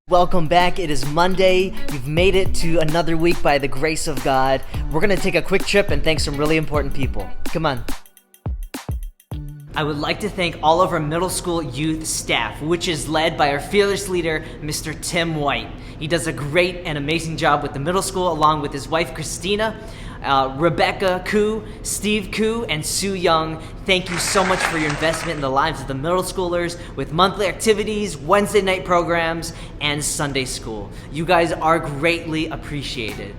Welcome back. It is Monday. You've made it to another week by the grace of God. We're going to take a quick trip and thank some really important people. Come on. I would like to thank all of our middle school youth staff, which is led by our fearless leader, Mr. Tim White. He does a great and amazing job with the middle school, along with his wife, Christina, Rebecca Koo, Steve Koo, and Sue Young. Thank you so much for your investment in the lives of the middle schoolers with monthly activities, Wednesday night programs, and Sunday school. You guys are greatly appreciated.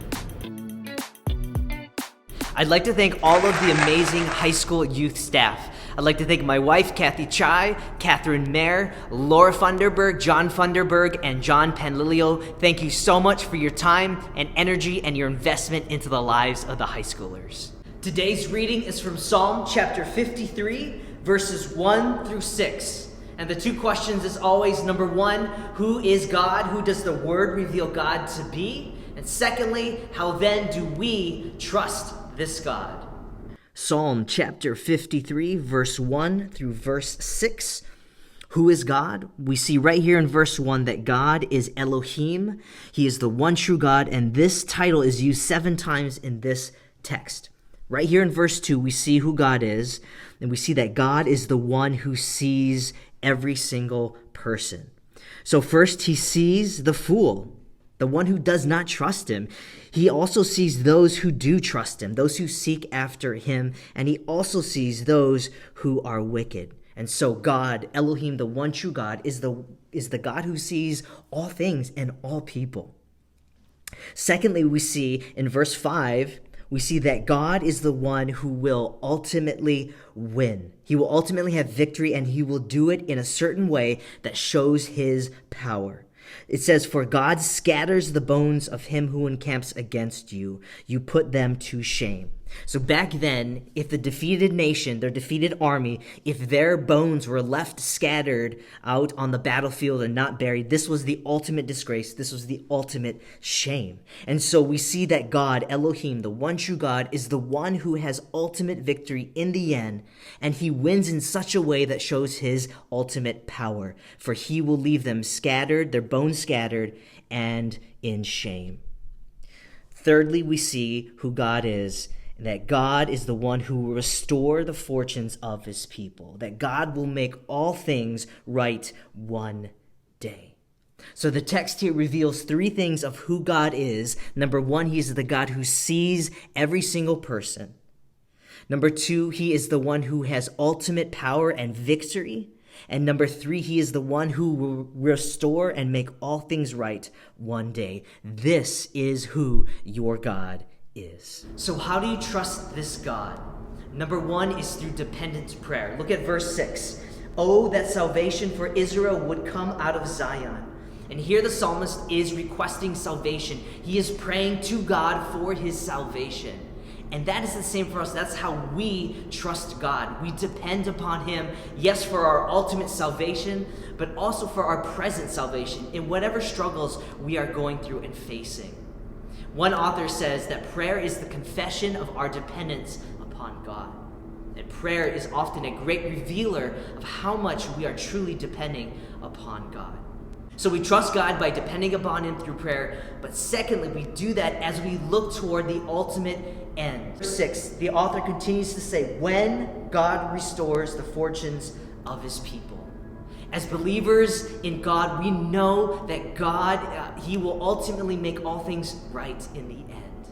I'd like to thank all of the amazing high school youth staff. I'd like to thank my wife, Kathy Chai, Catherine Mayer, Laura Funderburg, John Funderburg, and John Panlilio. Thank you so much for your time and energy and your investment into the lives of the high schoolers. Today's reading is from Psalm chapter 53, verses 1 through 6. And the two questions is always, number one, who is God? Who does the word reveal God to be? And secondly, how then do we trust this God? Psalm chapter 53, verse 1 through verse 6. Who is God? We see right here in verse 1 that God is Elohim. He is the one true God, and this title is used 7 times in this text. Right here in verse 2, we see who God is, and we see that God is the one who sees every single person. So first, he sees the fool, the one who does not trust him. He also sees those who do trust him, those who seek after him, and he also sees those who are wicked. And so God, Elohim, the one true God, is the God who sees all things and all people. Secondly, we see in verse 5, we see that God is the one who will ultimately win. He will ultimately have victory, and he will do it in a certain way that shows his power. It says, "For God scatters the bones of him who encamps against you. You put them to shame." So back then, if the defeated nation, their defeated army, if their bones were left scattered out on the battlefield and not buried, this was the ultimate disgrace. This was the ultimate shame. And so we see that God, Elohim, the one true God, is the one who has ultimate victory in the end, and he wins in such a way that shows his ultimate power. For he will leave them scattered, their bones scattered, and in shame. Thirdly, we see who God is, that God is the one who will restore the fortunes of his people, that God will make all things right one day. So the text here reveals 3 things of who God is. Number 1, he is the God who sees every single person. Number 2, he is the one who has ultimate power and victory. And number 3, he is the one who will restore and make all things right one day. This is who your God is. So how do you trust this God? Number 1 is through dependence prayer. Look at verse 6. Oh, that salvation for Israel would come out of Zion. And here the psalmist is requesting salvation. He is praying to God for his salvation. And that is the same for us. That's how we trust God. We depend upon him, yes, for our ultimate salvation, but also for our present salvation in whatever struggles we are going through and facing. One author says that prayer is the confession of our dependence upon God. And prayer is often a great revealer of how much we are truly depending upon God. So we trust God by depending upon him through prayer, but secondly, we do that as we look toward the ultimate end. Verse 6, the author continues to say, when God restores the fortunes of his people. As believers in God, we know that God, he will ultimately make all things right in the end.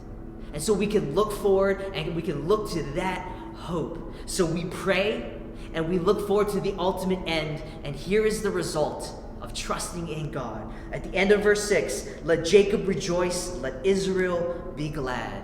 And so we can look forward and we can look to that hope. So we pray and we look forward to the ultimate end. And here is the result of trusting in God. At the end of verse 6, let Jacob rejoice, let Israel be glad.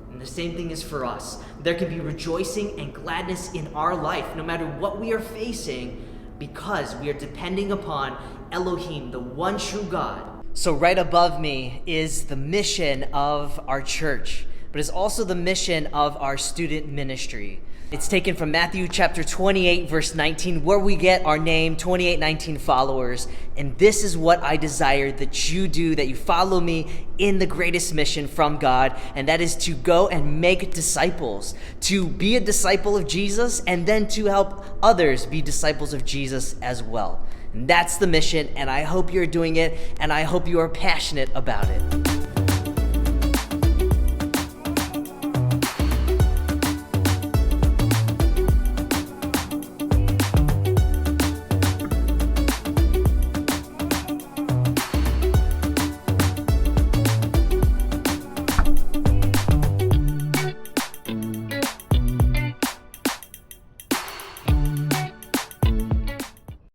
And the same thing is for us. There can be rejoicing and gladness in our life, no matter what we are facing, because we are depending upon Elohim, the one true God. So right above me is the mission of our church, but it's also the mission of our student ministry. It's taken from Matthew chapter 28, verse 19, where we get our name, 2819 followers. And this is what I desire that you do, that you follow me in the greatest mission from God, and that is to go and make disciples, to be a disciple of Jesus, and then to help others be disciples of Jesus as well. And that's the mission, and I hope you're doing it, and I hope you are passionate about it.